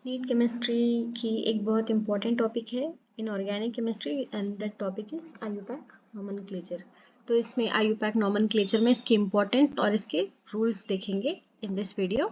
NEET chemistry की एक बहुत इंपॉर्टेंट टॉपिक है in organic chemistry and that topic is IUPAC nomenclature. तो इसमें आयुपैक नोमेनक्लेचर में इसके इम्पोर्टेंट और इसके रूल्स देखेंगे इन दिस वीडियो।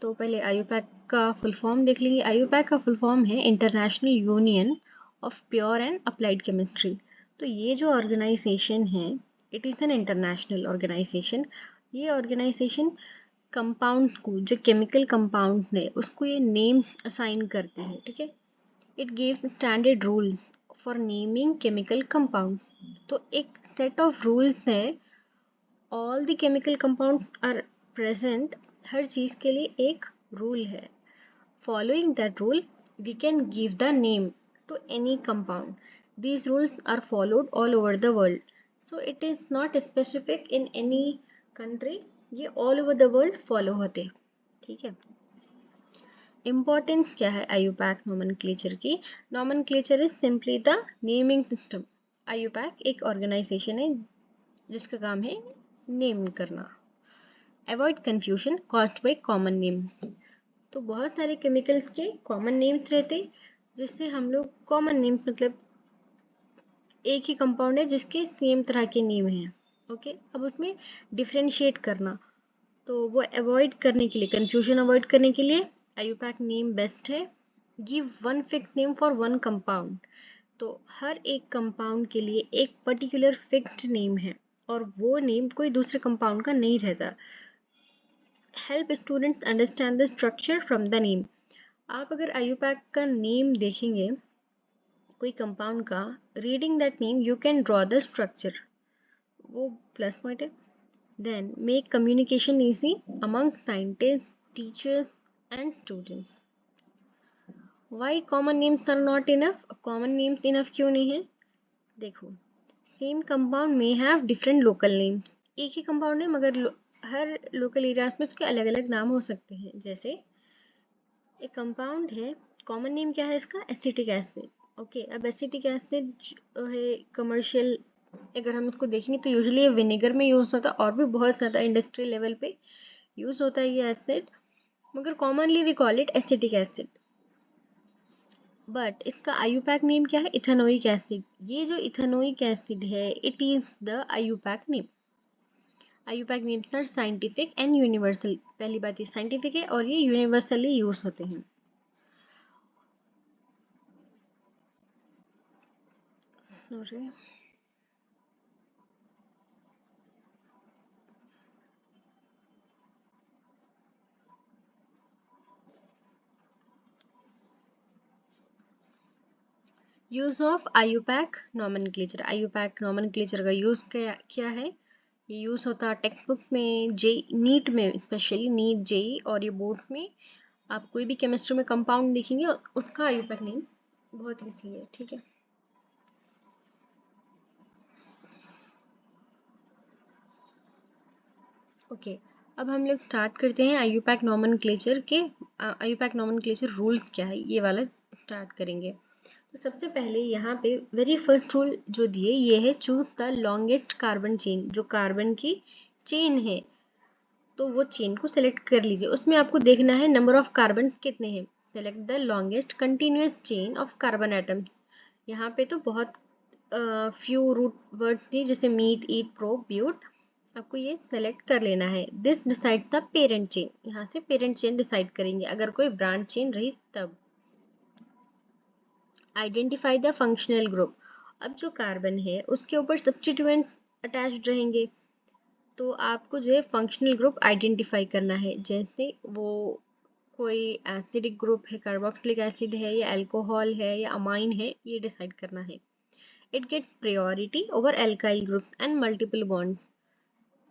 तो पहले आयुपैक का फुल फॉर्म देख लेंगे। आयुपैक का फुल फॉर्म है international union of pure and applied chemistry. तो ये जो ऑर्गेनाइजेशन है it is an international organization. ये ऑर्गेनाइजेशन कंपाउंड्स को, जो केमिकल कंपाउंड्स है उसको ये नेम असाइन करती है, ठीक है। It gives standard rules for naming chemical compounds. तो एक सेट ऑफ रूल्स है, all the chemical compounds are present. हर चीज़ के लिए एक रूल है। Following that rule we can give the name to any compound. These rules are followed all over the world. So it is not specific in any country. ये all over the world follow होते, ठीक है। Importance क्या है IUPAC nomenclature की? Nomenclature is simply the naming system. IUPAC एक organisation है जिसका काम है नेम करना। Avoid confusion caused by common names. तो बहुत सारे केमिकल्स के कॉमन नेम्स रहते जिससे हम लोग कॉमन नेम्स मतलब एक ही कंपाउंड है जिसके सेम तरह के नेम हैं, ओके। अब उसमें डिफ्रेंशिएट करना, तो वो अवॉइड करने के लिए, कंफ्यूजन अवॉइड करने के लिए आयुपैक नेम बेस्ट है। Give one fix name for one compound. तो हर एक कंपाउंड के लिए एक पर्टिकुलर फिक्स्ड नेम है और वो नेम कोई दूसरे कंपाउंड का नहीं रहता। Help students understand the structure from the name. आप अगर आयुपैक का नेम देखेंगे कोई कंपाउंड का, reading that name you can draw the structure, वो प्लस पॉइंट है। Then make communication easy among scientists, teachers and students. Why common names are not enough? Common names enough क्यों नहीं है? देखो, same compound may have different local names. एक ही compound है मगर हर local areas में उसके अलग अलग नाम हो सकते हैं। जैसे एक compound है, common name क्या है इसका? Acetic acid. ओके, अब एसिटिक एसिड है कमर्शियल, अगर हम इसको देखेंगे तो यूजुअली विनेगर में यूज होता है और भी बहुत ज़्यादा इंडस्ट्रियल लेवल पे यूज होता है ये एसिड, मगर commonly we call it acetic acid. But इसका आयुपैक नेम क्या है? Ethanoic acid. ये जो इथेनोइक एसिड है it is the IUPAC name. IUPAC names are scientific and universal. पहली बात ये साइंटिफिक है और ये यूनिवर्सली यूज होते हैं। Sorry. Use of IUPAC nomenclature. IUPAC nomenclature का यूज क्या है? ये यूज होता है टेक्स्ट बुक्स में, जे नीट में, स्पेशली नीट जेई और ये बोर्ड्स में। आप कोई भी केमिस्ट्री में कंपाउंड देखेंगे उसका आयुपैक नेम बहुत ईजी है, ठीक है। ओके, अब हम लोग स्टार्ट करते हैं आयुपैक नोमेनक्लेचर के। आयुपैक नोमेनक्लेचर रूल्स क्या है ये वाला स्टार्ट करेंगे। तो सबसे पहले यहाँ पे वेरी फर्स्ट रूल जो दिए ये है, choose the longest carbon chain. जो कार्बन की चेन है तो वो चेन को सेलेक्ट कर लीजिए। उसमें आपको देखना है नंबर ऑफ कार्बन कितने हैं। Select the longest continuous chain of carbon atoms. यहाँ पे तो बहुत फ्यू रूट वर्ड्स थी जैसे मीट, ईट, प्रो, ब्यूट। आपको ये सेलेक्ट कर लेना है। This decides the parent chain. यहाँ से पेरेंट चेन डिसाइड करेंगे, अगर कोई ब्रांच चेन रही तब। Identify the functional group. अब जो कार्बन है उसके ऊपर सब्स्टिट्यूएंट्स अटैच्ड रहेंगे तो आपको जो है फंक्शनल ग्रुप आइडेंटिफाई करना है। जैसे वो कोई एसिडिक ग्रुप है, कार्बोक्सिलिक एसिड है या अल्कोहल है या अमाइन है, ये डिसाइड करना है। It gets priority over alkyl group and multiple bonds.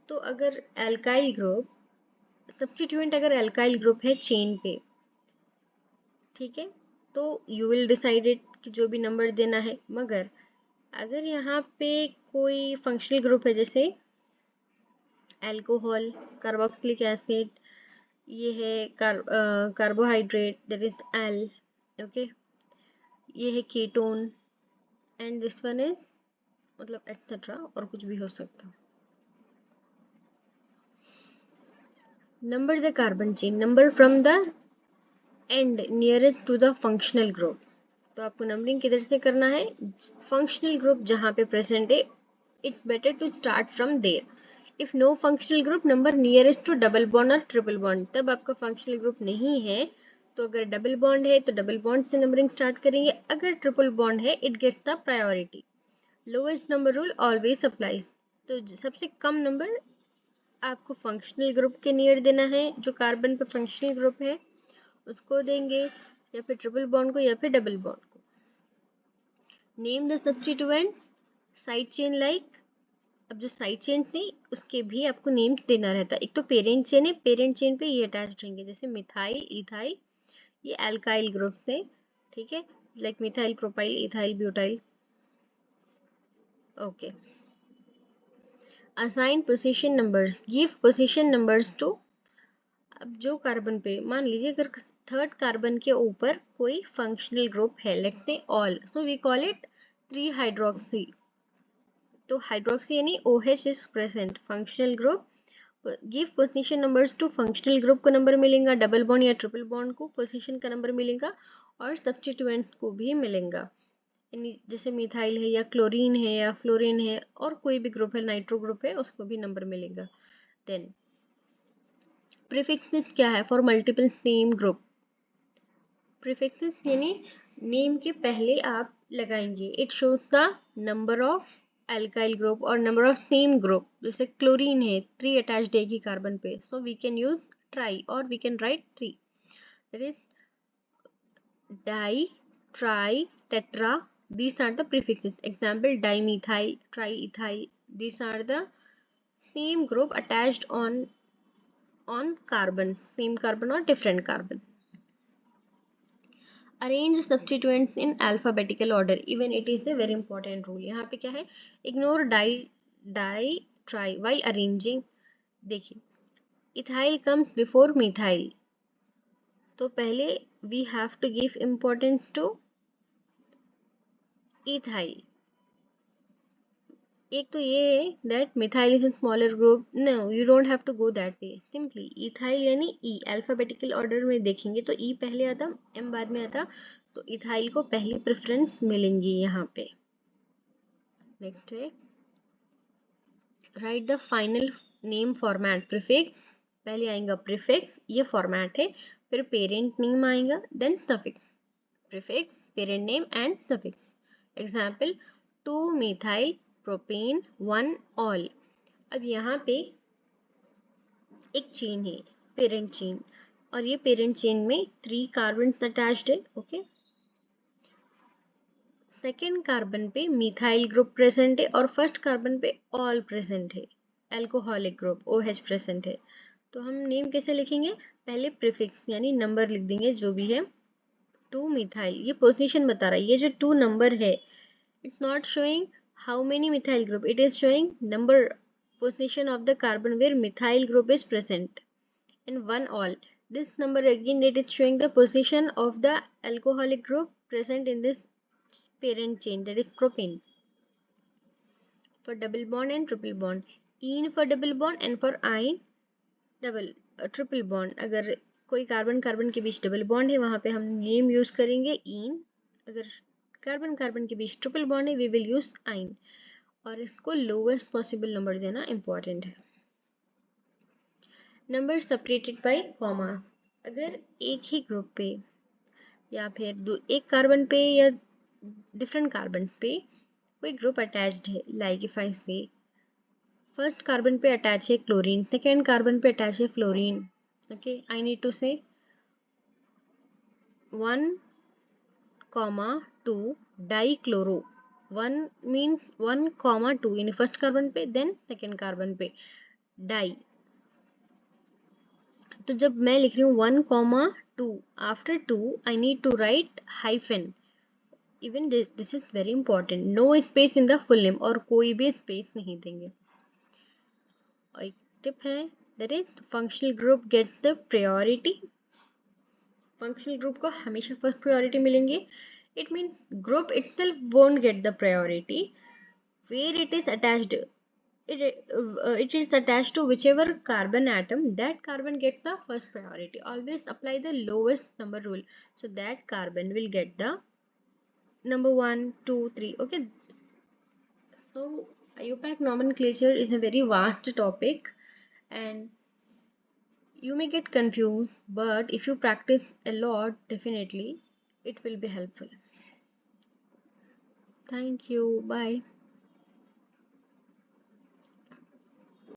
तो अगर एल्काइल ग्रुप, सब्स्टिट्यूएंट अगर एल्काइल ग्रुप है चेन पे, ठीक है, तो यू विल डिसाइडेड कि जो भी नंबर देना है। मगर अगर यहाँ पे कोई फंक्शनल ग्रुप है जैसे अल्कोहल, कार्बोक्सिलिक एसिड, ये है carbohydrate that is al, okay, ये है ketone and this one is, मतलब एटसेट्रा और कुछ भी हो सकता। Number the carbon chain, number from the end nearest to the functional group. तो आपको नंबरिंग किधर से करना है, फंक्शनल ग्रुप जहाँ पे प्रेजेंट है, it's better to start from there. If no functional group, number nearest to double bond और ट्रिपल बॉन्ड, तब आपका फंक्शनल ग्रुप नहीं है। तो अगर डबल बॉन्ड है तो डबल बॉन्ड से नंबरिंग स्टार्ट करेंगे, अगर ट्रिपल बॉन्ड है it gets the priority. Lowest number rule always applies. तो सबसे कम नंबर आपको फंक्शनल ग्रुप के नियर देना है, जो कार्बन पे फंक्शनल ग्रुप है उसको देंगे, या फिर ट्रिपल बॉन्ड को या फिर डबल बॉन्ड को। Name the substituent side chain like. अब जो साइड चेन थी उसके भी आपको नेम देना रहता है। एक तो पेरेंट चेन है, पेरेंट चेन पे ये अटैच रहेंगे, जैसे मिथाइल, इथाइल, ये एल्काइल ग्रुप थे, ठीक है, like methyl, propyl, ethyl, butyl. Okay, assign position numbers, give position numbers to. अब जो कार्बन पे मान लीजिए अगर थर्ड कार्बन के ऊपर कोई फंक्शनल ग्रुप है, let's say ol, so we call it 3 hydroxy. तो हाइड्रोक्सी यानी OH is present, functional group. Give position numbers to, functional group को नंबर मिलेगा, डबल बॉन्ड या ट्रिपल बॉन्ड को पोजीशन का नंबर मिलेगा, और सब्स्टिट्यूएंट्स को भी मिलेगा, जैसे मिथाइल है या क्लोरीन है या फ्लोरीन है, और कोई भी ग्रुप है, नाइट्रो ग्रुप है, उसको भी नंबर मिलेगा। देन प्रीफिक्सेस क्या है for multiple same group. Prefixes यानी नेम के पहले आप लगाएंगे, it shows the number of alkyl group और नंबर ऑफ सेम ग्रुप। जैसे क्लोरीन है, 3 अटैच्ड है की कार्बन पे, so we can use tri और we can write 3, that is di, tri, tetra, these are the prefixes. Example, dimethyl, triethyl, these are the same group attached on carbon, same carbon or different carbon. Arrange substituents in alphabetical order, even it is a very important rule. यहाँ पे क्या है, ignore di try while arranging। देखिए, ethyl comes before methyl, तो पहले we have to give importance to ethyl। एक तो ये है that methyl is a smaller group, no you don't have to go that way, simply ethyl यानी E, alphabetical order में देखेंगे तो E पहले आता, M बाद में आता, तो ethyl को पहली प्रेफरेंस मिलेंगी यहाँ पे। नेक्स्ट है write the final name format. Prefix पहले आएगा, प्रीफिक्स ये फॉर्मेट है, फिर पेरेंट नेम आएगा, then suffix, prefix, parent name and suffix. Example, 2 methyl propane 1 ol. अब यहाँ पे एक चेन है, पेरेंट चेन, और ये पेरेंट चेन में 3 कार्बन अटैच्ड है, ओके। सेकेंड कार्बन पे मिथाइल ग्रुप प्रेजेंट है और फर्स्ट कार्बन पे ऑल प्रेजेंट है, एल्कोहलिक ग्रुप OH प्रेजेंट है। तो हम नेम कैसे लिखेंगे, पहले प्रीफिक्स यानी नंबर लिख देंगे जो भी है, 2 मिथाइल, ये पोजीशन बता रहा है, ये जो 2 नंबर है, it's not showing how many methyl group, it is showing number position of the carbon where methyl group is present, and 1 all, this number again it is showing the position of the alcoholic group present in this parent chain, that is propane. For double bond and triple bond, ene for double bond and for ine double triple bond, अगर कोई carbon carbon के बीच double bond है वहां पे हम name use करेंगे इन, अगर carbon carbon के बीच ट्रिपल बॉन्ड है वी विल यूज आइन, और इसको लोवेस्ट पॉसिबल नंबर देना इंपॉर्टेंट है। नंबर सेपरेटेड बाय कॉमा, अगर एक ही ग्रुप पे या फिर एक कार्बन पे या डिफरेंट कार्बन पे कोई ग्रुप अटैच्ड है, like if I say first carbon पे अटैच है क्लोरीन, सेकेंड कार्बन पे अटैच है fluorine, okay, I need to say 1, 2 dichloro, 1 means 1, 2 यानी फर्स्ट कार्बन पे, देन सेकेंड कार्बन पे डाई। तो जब मैं लिख रही हूँ 1, 2, after 2 I need to write hyphen, even this is very important, no space in the full name, और कोई भी स्पेस नहीं देंगे। और एक टिप है, that is functional group gets the priority, functional group को हमेशा फर्स्ट प्रायोरिटी मिलेंगे, it means group itself won't get the priority where it is attached, it is attached to whichever carbon atom, that carbon gets the first priority. Always apply the lowest number rule, so that carbon will get the number 1, 2, 3. Okay, so IUPAC nomenclature is a very vast topic, and you may get confused, but if you practice a lot, definitely it will be helpful. Thank you. Bye.